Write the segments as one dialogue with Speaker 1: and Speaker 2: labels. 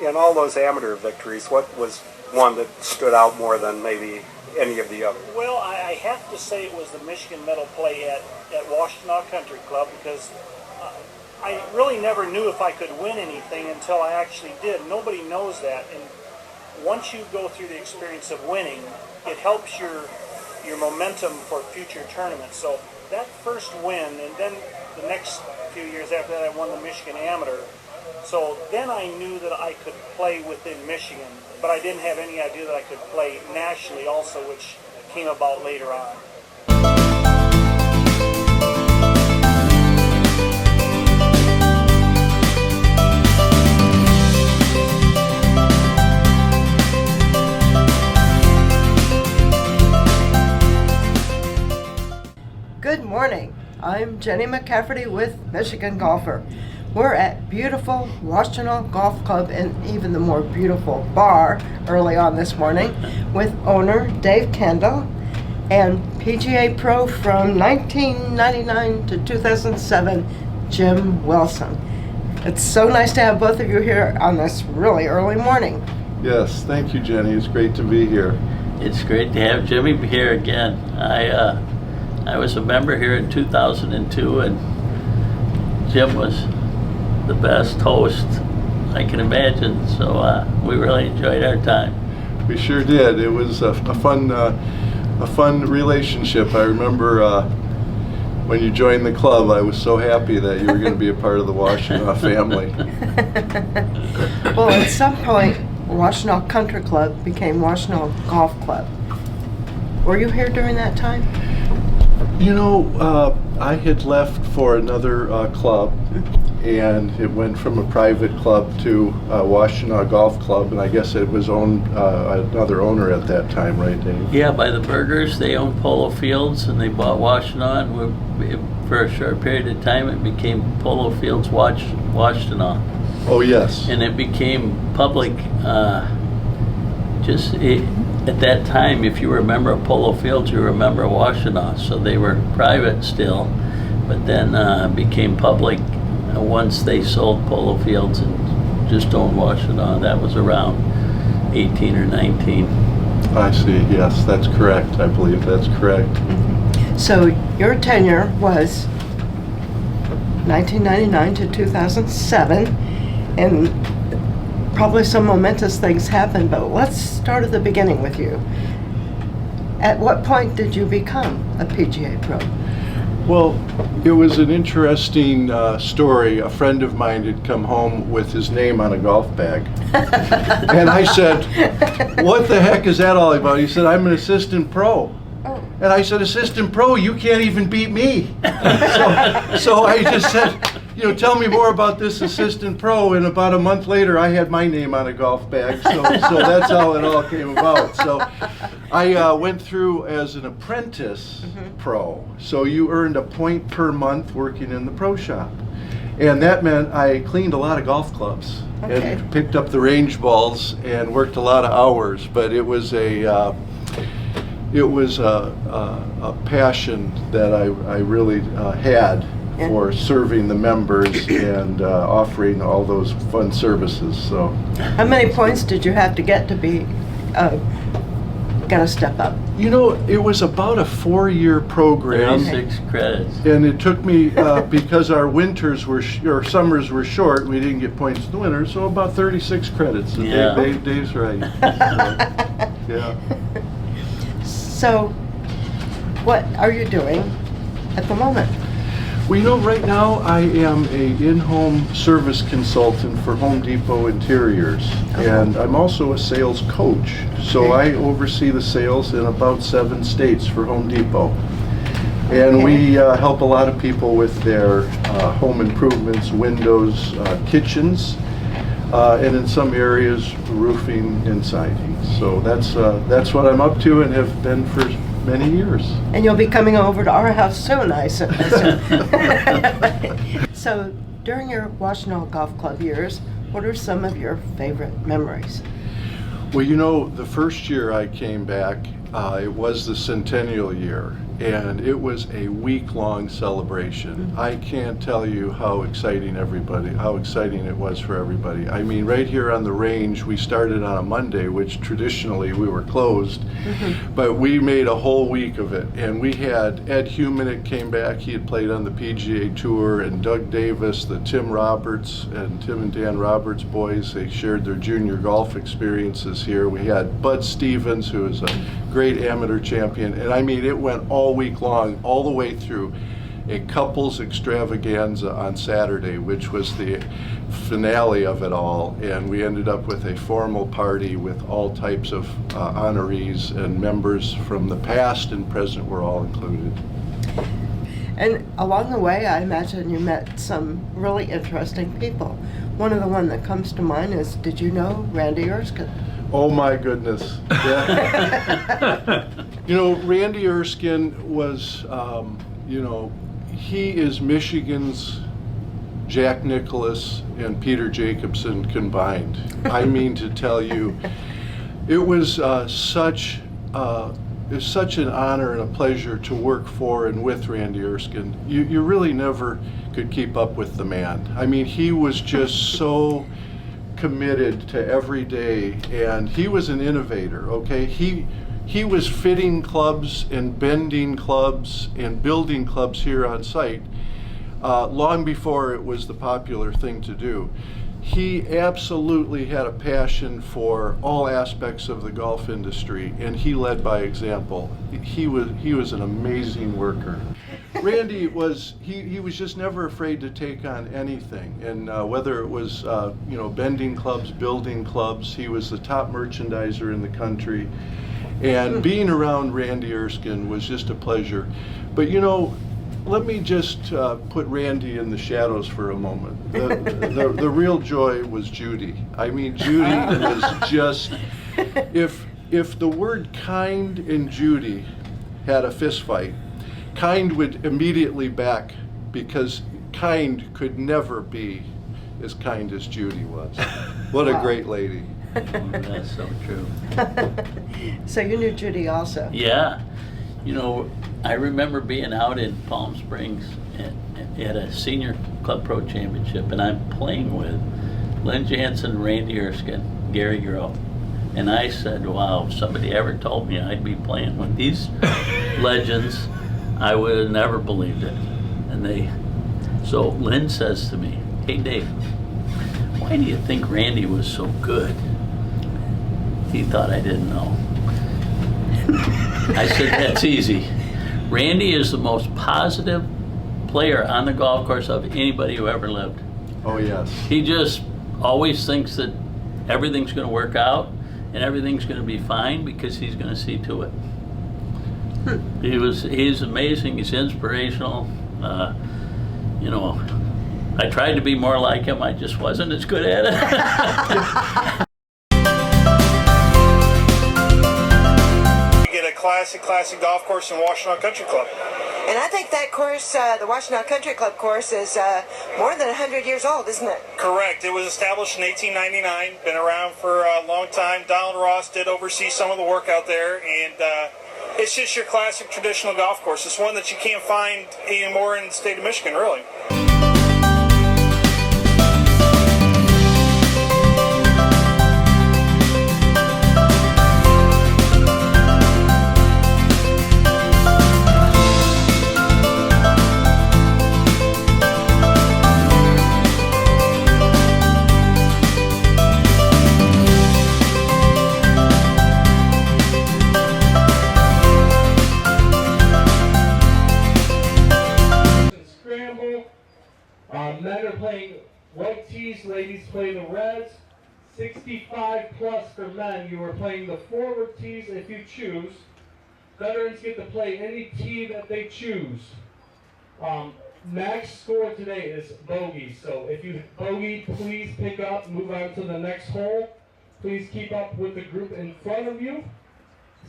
Speaker 1: in all those amateur victories, what was one that stood out more than maybe any of the others?
Speaker 2: Well, I have to say it was the Michigan medal play at Washtenaw Country Club, because I really never knew if I could win anything until I actually did. Nobody knows that, and once you go through the experience of winning, it helps your momentum for future tournaments. So that first win, and then the next few years after that, I won the Michigan Amateur. So then I knew that I could play within Michigan, but I didn't have any idea that I could play nationally also, which came about later on.
Speaker 3: Good morning. I'm Jennie McCafferty with Michigan Golfer. We're at beautiful Washtenaw Golf Club and even the more beautiful bar early on this morning with owner Dave Kendall and PGA Pro from 1999 to 2007, Jim Wilson. It's so nice to have both of you here on this really early morning.
Speaker 4: Yes, thank you, Jenny. It's great to be here.
Speaker 5: It's great to have Jimmy here again. I was a member here in 2002, and Jim was the best host I can imagine, so we really enjoyed our time.
Speaker 4: We sure did. It was a fun relationship. I remember when you joined the club, I was so happy that you were going to be a part of the Washtenaw family.
Speaker 3: Well, at some point, Washtenaw Country Club became Washtenaw Golf Club. Were you here during that time?
Speaker 4: You know, I had left for another club, and it went from a private club to Washtenaw Golf Club, and I guess it was owned another owner at that time, right, Dave?
Speaker 5: Yeah, by the Burgers. They owned Polo Fields, and they bought Washtenaw, and for a short period of time it became Polo Fields Washtenaw.
Speaker 4: Oh, yes.
Speaker 5: And it became public at that time. If you remember Polo Fields, you remember Washtenaw. So they were private still, but then became public once they sold Polo Fields and just owned Washtenaw. That was around 18 or 19.
Speaker 4: I see. Yes, that's correct. I believe that's correct.
Speaker 3: So your tenure was 1999 to 2007, and probably some momentous things happened, but let's start at the beginning with you. At what point did you become a PGA Pro?
Speaker 4: Well, it was an interesting story. A friend of mine had come home with his name on a golf bag. And I said, "What the heck is that all about?" He said, "I'm an assistant pro."
Speaker 3: Oh.
Speaker 4: And I said, "Assistant pro? You can't even beat me." So I just said, "Tell me more about this assistant pro." And about a month later, I had my name on a golf bag. So that's how it all came about. So I went through as an apprentice pro. So you earned a point per month working in the pro shop. And that meant I cleaned a lot of golf clubs and picked up the range balls and worked a lot of hours. But it was a passion that I really had for serving the members and offering all those fun services. So,
Speaker 3: how many points did you have to get to be got a step up?
Speaker 4: It was about a 4-year program.
Speaker 5: 36 credits.
Speaker 4: And it took me because our winters were or summers were short. We didn't get points in the winter, so about 36 credits. So
Speaker 5: Yeah.
Speaker 4: Dave's right. Yeah.
Speaker 3: So, what are you doing at the moment?
Speaker 4: Well, right now I am a in-home service consultant for Home Depot Interiors, and I'm also a sales coach. So I oversee the sales in about 7 states for Home Depot. And we help a lot of people with their home improvements, windows, kitchens, and in some areas roofing and siding. So that's what I'm up to and have been for many years.
Speaker 3: And you'll be coming over to our house soon, I assume. So, during your Washtenaw Golf Club years, what are some of your favorite memories?
Speaker 4: Well, the first year I came back, it was the centennial year, and it was a week-long celebration. I can't tell you how exciting it was for everybody. I mean, right here on the range, we started on a Monday, which traditionally we were closed, but we made a whole week of it. And we had Ed Humanick came back, he had played on the PGA Tour, and Doug Davis, the Tim and Dan Roberts boys, they shared their junior golf experiences here. We had Bud Stevens, who is a great amateur champion, and I mean, it went all week long, all the way through a couples extravaganza on Saturday, which was the finale of it all, and we ended up with a formal party with all types of honorees, and members from the past and present were all included.
Speaker 3: And along the way, I imagine you met some really interesting people. One that comes to mind is, did you know Randy Erskine?
Speaker 4: Oh my goodness. Yeah. You know, Randy Erskine was, he is Michigan's Jack Nicklaus and Peter Jacobson combined. I mean to tell you, it was such an honor and a pleasure to work for and with Randy Erskine. You really never could keep up with the man. I mean, he was just so committed to every day, and he was an innovator, okay? He was fitting clubs and bending clubs and building clubs here on site long before it was the popular thing to do. He absolutely had a passion for all aspects of the golf industry, and he led by example. He was an amazing worker. Randy was just never afraid to take on anything, and whether it was bending clubs, building clubs, he was the top merchandiser in the country, and being around Randy Erskine was just a pleasure. But let me just put Randy in the shadows for a moment. The real joy was Judy. I mean, Judy was just, if the word kind and Judy had a fist fight, kind would immediately back, because kind could never be as kind as Judy was. What a great lady.
Speaker 5: That's so true.
Speaker 3: So you knew Judy also?
Speaker 5: Yeah. I remember being out in Palm Springs at a senior club pro championship, and I'm playing with Lynn Jansen, Randy Erskine, Gary Groh. And I said, wow, if somebody ever told me I'd be playing with these legends, I would have never believed it. So Lynn says to me, hey Dave, why do you think Randy was so good? He thought I didn't know. I said, that's easy. Randy is the most positive player on the golf course of anybody who ever lived.
Speaker 4: Oh yes. He
Speaker 5: just always thinks that everything's going to work out and everything's going to be fine because he's going to see to it. He's amazing. He's inspirational. I tried to be more like him. I just wasn't as good at it.
Speaker 2: You get a classic golf course in Washtenaw Country Club.
Speaker 3: And I think that course, the Washtenaw Country Club course, is more than 100 years old, isn't it?
Speaker 2: Correct. It was established in 1899. Been around for a long time. Donald Ross did oversee some of the work out there, and it's just your classic traditional golf course. It's one that you can't find anymore in the state of Michigan, really.
Speaker 6: Men are playing white tees, ladies play the reds. 65 plus for men. You are playing the forward tees if you choose. Veterans get to play any tee that they choose. Max score today is bogey. So if you bogey, please pick up, move on to the next hole. Please keep up with the group in front of you.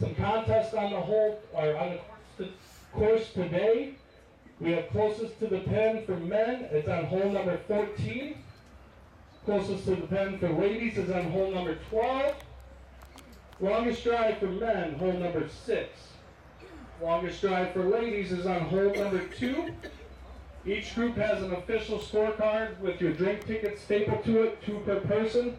Speaker 6: Some contests on the hole or on the course today. We have closest to the pin for men, it's on hole number 14. Closest to the pin for ladies is on hole number 12. Longest drive for men, hole number 6. Longest drive for ladies is on hole number 2. Each group has an official scorecard with your drink ticket stapled to it, 2 per person.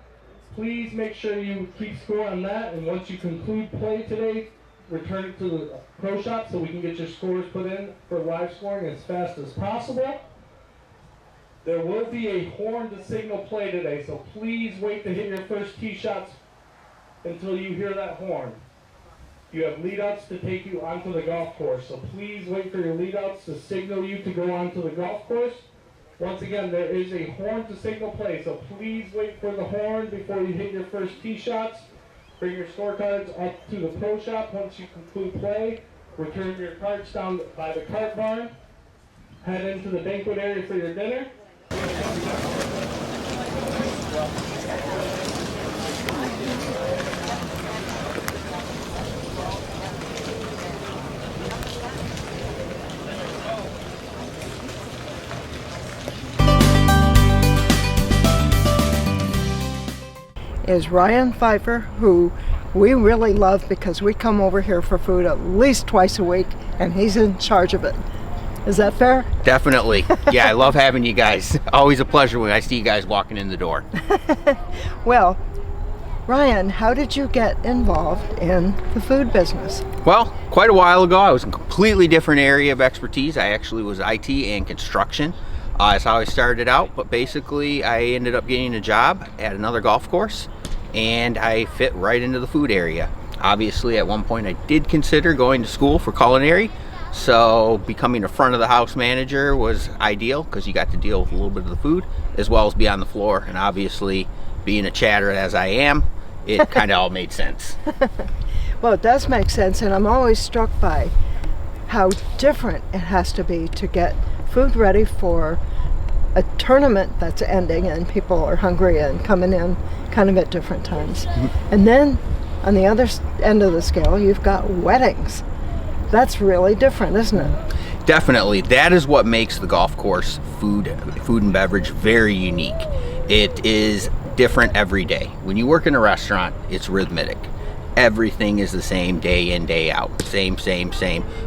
Speaker 6: Please make sure you keep score on that, and once you conclude play today, return it to the pro shop so we can get your scores put in for live scoring as fast as possible. There will be a horn to signal play today, so please wait to hit your first tee shots until you hear that horn. You have lead-outs to take you onto the golf course, so please wait for your lead-outs to signal you to go onto the golf course. Once again, there is a horn to signal play, so please wait for the horn before you hit your first tee shots. Bring your scorecards up to the pro shop once you conclude play. Return your carts down by the cart barn. Head into the banquet area for your dinner.
Speaker 3: Is Ryan Pfeiffer, who we really love because we come over here for food at least twice a week, and he's in charge of it. Is that fair?
Speaker 7: Definitely. Yeah, I love having you guys. Always a pleasure when I see you guys walking in the door.
Speaker 3: Well, Ryan, how did you get involved in the food business?
Speaker 7: Well, quite a while ago, I was in a completely different area of expertise. I actually was IT and construction. That's how I started out, but basically I ended up getting a job at another golf course, and I fit right into the food area. Obviously, at one point I did consider going to school for culinary, so becoming a front of the house manager was ideal because you got to deal with a little bit of the food as well as be on the floor, and obviously being a chatter as I am, it kind of all made sense.
Speaker 3: Well, it does make sense, and I'm always struck by how different it has to be to get food ready for a tournament that's ending and people are hungry and coming in kind of at different times. And then on the other end of the scale, you've got weddings. That's really different, isn't it?
Speaker 7: Definitely. That is what makes the golf course food and beverage very unique. It is different every day. When you work in a restaurant, it's rhythmic. Everything is the same day in, day out. Same.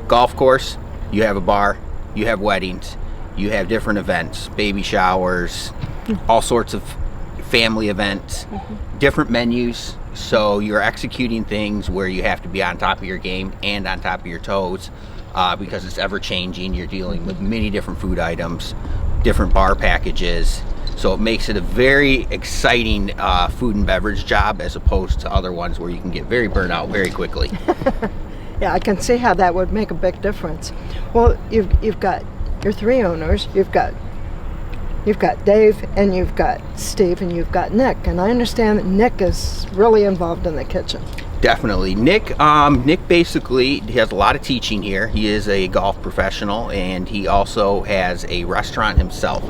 Speaker 7: Golf course, you have a bar, you have weddings, you have different events, baby showers, all sorts of family events, different menus. So you're executing things where you have to be on top of your game and on top of your toes because it's ever changing. You're dealing with many different food items, different bar packages. So it makes it a very exciting food and beverage job as opposed to other ones where you can get very burnt out very quickly.
Speaker 3: Yeah, I can see how that would make a big difference. Well, you've got your 3 owners. You've got Dave, and you've got Steve, and you've got Nick. And I understand that Nick is really involved in the kitchen.
Speaker 7: Definitely. Nick basically has a lot of teaching here. He is a golf professional, and he also has a restaurant himself.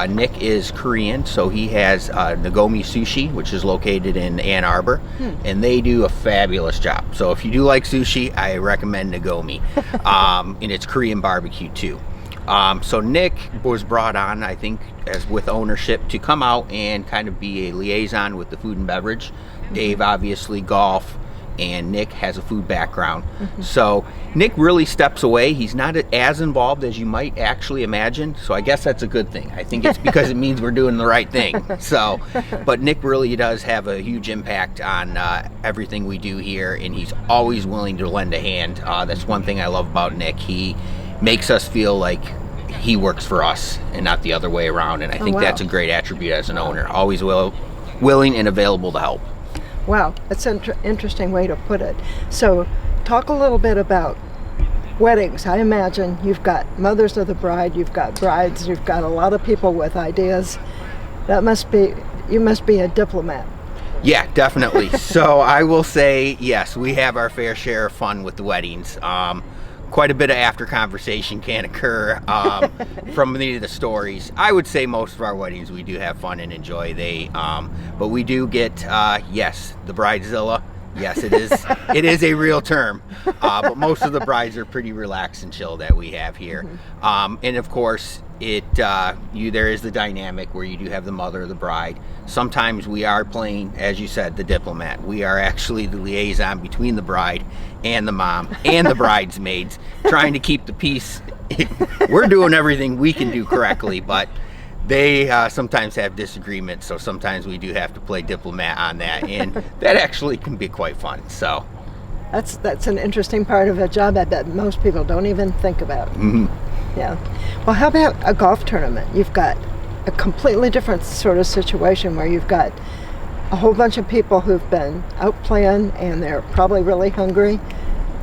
Speaker 7: Nick is Korean, so he has Nagomi Sushi, which is located in Ann Arbor, and they do a fabulous job. So if you do like sushi, I recommend Nagomi. And it's Korean barbecue too. So Nick was brought on, I think, as with ownership to come out and kind of be a liaison with the food and beverage. Dave, obviously, golf, and Nick has a food background. So Nick really steps away. He's not as involved as you might actually imagine. So I guess that's a good thing. I think it's because it means we're doing the right thing. So, but Nick really does have a huge impact on everything we do here, and he's always willing to lend a hand. That's one thing I love about Nick. He makes us feel like he works for us and not the other way around, and I think that's a great attribute as an owner. Always willing and available to help.
Speaker 3: Wow, that's an interesting way to put it. So talk a little bit about weddings. I imagine you've got mothers of the bride, you've got brides, you've got a lot of people with ideas. You must be a diplomat.
Speaker 7: Yeah, definitely. So I will say, yes, we have our fair share of fun with the weddings. Quite a bit of after conversation can occur from many of the stories. I would say most of our weddings we do have fun and enjoy. But we do get yes, the bridezilla. Yes, it is. It is a real term. But most of the brides are pretty relaxed and chill that we have here. And of course, there is the dynamic where you do have the mother of the bride. Sometimes we are playing, as you said, the diplomat. We are actually the liaison between the bride and the mom and the bridesmaids, trying to keep the peace. We're doing everything we can do correctly, but they sometimes have disagreements, so sometimes we do have to play diplomat on that, and that actually can be quite fun. So
Speaker 3: That's an interesting part of a job I bet most people don't even think about.
Speaker 7: mhm.
Speaker 3: Yeah. Well, how about a golf tournament? You've got a completely different sort of situation where you've got a whole bunch of people who've been out playing and they're probably really hungry.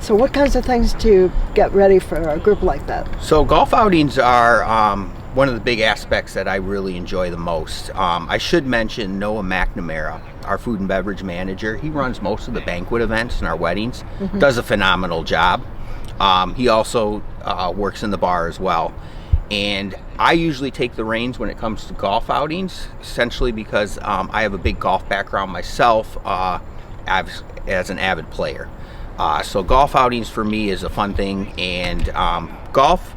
Speaker 3: So what kinds of things do you get ready for a group like that?
Speaker 7: So golf outings are one of the big aspects that I really enjoy the most. I should mention Noah McNamara, our food and beverage manager. He runs most of the banquet events and our weddings, does a phenomenal job. He also works in the bar as well. And I usually take the reins when it comes to golf outings, essentially because I have a big golf background myself as an avid player. So golf outings for me is a fun thing, and golf,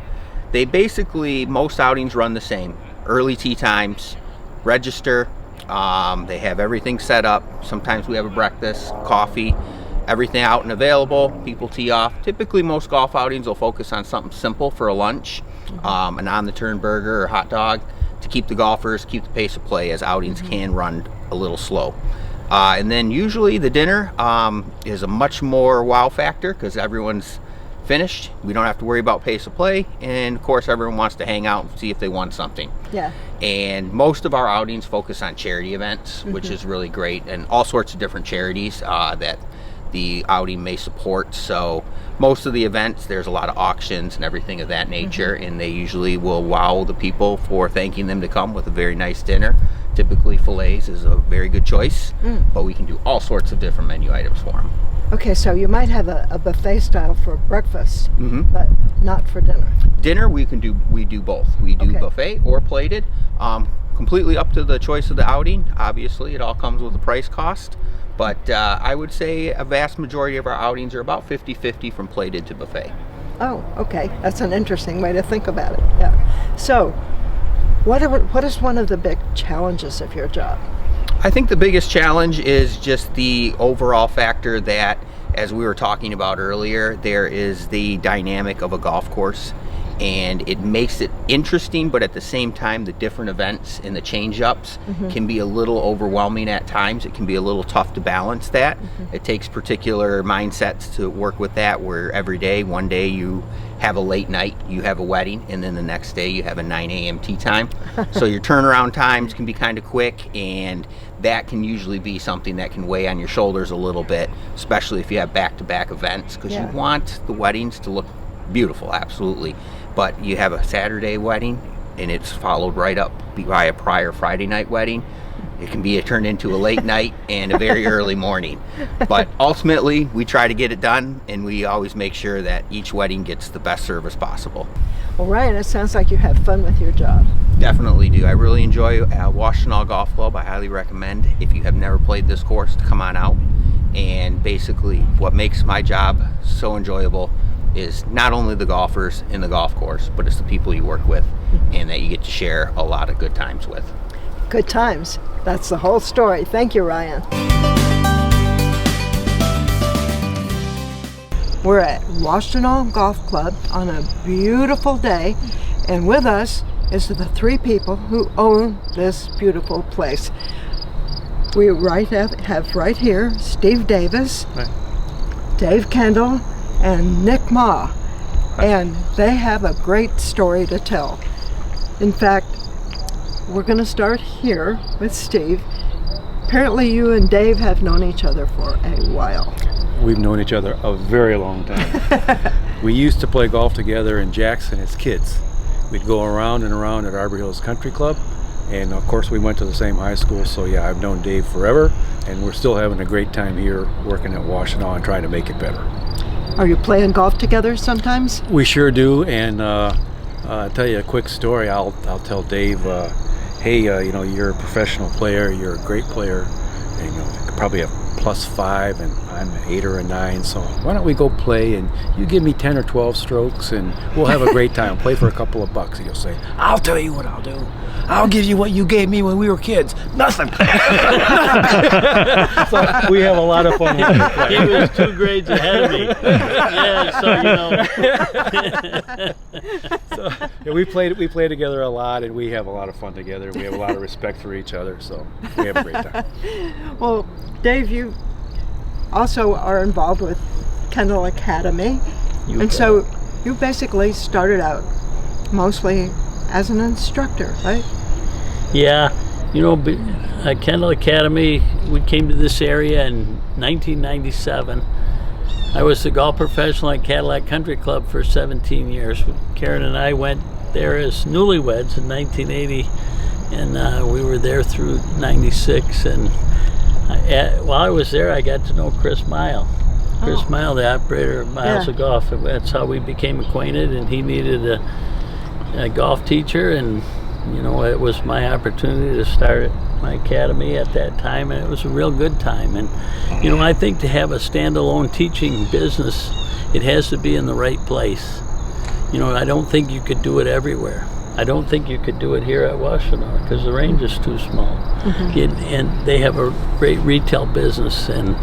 Speaker 7: most outings run the same. Early tee times, register, they have everything set up. Sometimes we have a breakfast, coffee, everything out and available. People tee off. Typically most golf outings will focus on something simple for a lunch, an on-the-turn burger or hot dog to keep the golfers, keep the pace of play, as outings can run a little slow. And then usually the dinner is a much more wow factor because everyone's finished. We don't have to worry about pace of play, and of course everyone wants to hang out and see if they won something.
Speaker 3: Yeah.
Speaker 7: And most of our outings focus on charity events, which is really great, and all sorts of different charities that the outing may support. So most of the events, there's a lot of auctions and everything of that nature, and they usually will wow the people for thanking them to come with a very nice dinner. Typically fillets is a very good choice, but we can do all sorts of different menu items for them.
Speaker 3: Okay, so you might have a buffet style for breakfast, but not for dinner.
Speaker 7: Dinner we do both. We do
Speaker 3: Okay.
Speaker 7: buffet or plated, completely up to the choice of the outing. Obviously it all comes with a price cost, but I would say a vast majority of our outings are about 50-50 from plated to buffet.
Speaker 3: Oh, okay. That's an interesting way to think about it. Yeah. So what is one of the big challenges of your job?
Speaker 7: I think the biggest challenge is just the overall factor that, as we were talking about earlier, there is the dynamic of a golf course, and it makes it interesting, but at the same time the different events and the change-ups can be a little overwhelming at times. It can be a little tough to balance that. It takes particular mindsets to work with that, where every day, one day you have a late night, you have a wedding, and then the next day you have a 9 a.m. tee time. So your turnaround times can be kind of quick, and that can usually be something that can weigh on your shoulders a little bit, especially if you have back-to-back events, because you want the weddings to look beautiful, absolutely. But you have a Saturday wedding and it's followed right up by a prior Friday night wedding. It can be turned into a late night and a very early morning. But ultimately, we try to get it done, and we always make sure that each wedding gets the best service possible.
Speaker 3: Well, Ryan, it sounds like you have fun with your job.
Speaker 7: Definitely do. I really enjoy Washtenaw Golf Club. I highly recommend, if you have never played this course, to come on out. And basically, what makes my job so enjoyable is not only the golfers in the golf course, but it's the people you work with and that you get to share a lot of good times with.
Speaker 3: Good times. That's the whole story. Thank you, Ryan. We're at Washtenaw Golf Club on a beautiful day, and with us is the three people who own this beautiful place. We have right here Steve Davis, Dave Kendall, and Nick Ma, and they have a great story to tell. In fact, we're going to start here with Steve. Apparently you and Dave have known each other for a while.
Speaker 8: We've known each other a very long time. We used to play golf together in Jackson as kids. We'd go around and around at Arbor Hills Country Club, and of course we went to the same high school, so yeah, I've known Dave forever, and we're still having a great time here working at Washtenaw and trying to make it better.
Speaker 3: Are you playing golf together sometimes?
Speaker 8: We sure do, and I'll tell you a quick story. I'll tell Dave, hey, you're a professional player, you're a great player, and you could probably have +5 and I'm an 8 or a 9, so why don't we go play and you give me 10 or 12 strokes and we'll have a great time. Play for a couple of bucks. He'll say, I'll tell you what I'll do. I'll give you what you gave me when we were kids. Nothing. So we have a lot of fun when we play.
Speaker 5: He was 2 grades ahead of me. Yeah, so
Speaker 8: Yeah, we play together a lot, and we have a lot of fun together. We have a lot of respect for each other, so we have a great time.
Speaker 3: Well, Dave, you also are involved with Kendall Academy, and so you basically started out mostly as an instructor, right?
Speaker 5: Yeah, at Kendall Academy, we came to this area in 1997. I was the golf professional at Cadillac Country Club for 17 years. Karen and I went there as newlyweds in 1980, and we were there through 96. And while I was there, I got to know Chris Mile. Chris Mile, the operator of Miles of Golf. That's how we became acquainted, and he needed a golf teacher, and it was my opportunity to start my academy at that time, and it was a real good time. And I think to have a standalone teaching business, it has to be in the right place. I don't think you could do it everywhere. I don't think you could do it here at Washtenaw because the range is too small. And they have a great retail business and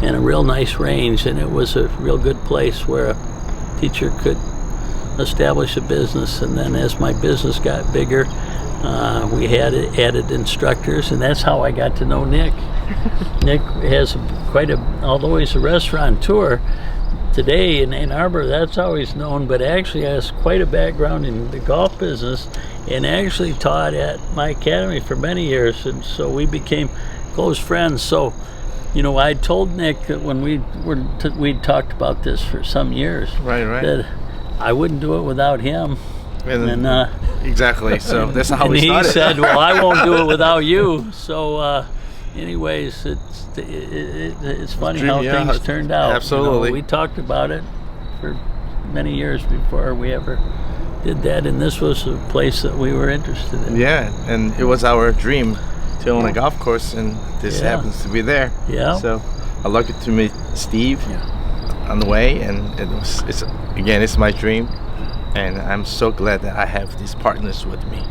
Speaker 5: a real nice range, and it was a real good place where a teacher could establish a business. And then as my business got bigger, we had added instructors, and that's how I got to know Nick. Nick has although he's a restaurateur today in Ann Arbor, that's how he's known, but actually has quite a background in the golf business and actually taught at my academy for many years, and so we became close friends. So I told Nick that when we'd talked about this for some years,
Speaker 9: right,
Speaker 5: that I wouldn't do it without him. And
Speaker 9: exactly. So that's how we started.
Speaker 5: And he said, "Well, I won't do it without you." So, anyways, it's funny how things turned out.
Speaker 9: Absolutely.
Speaker 5: We talked about it for many years before we ever did that, and this was a place that we were interested in.
Speaker 9: Yeah, and it was our dream to own a golf course, and this happens to be there.
Speaker 5: Yeah.
Speaker 9: So I'm lucky to meet Steve on the way, and it's my dream. And I'm so glad that I have these partners with me.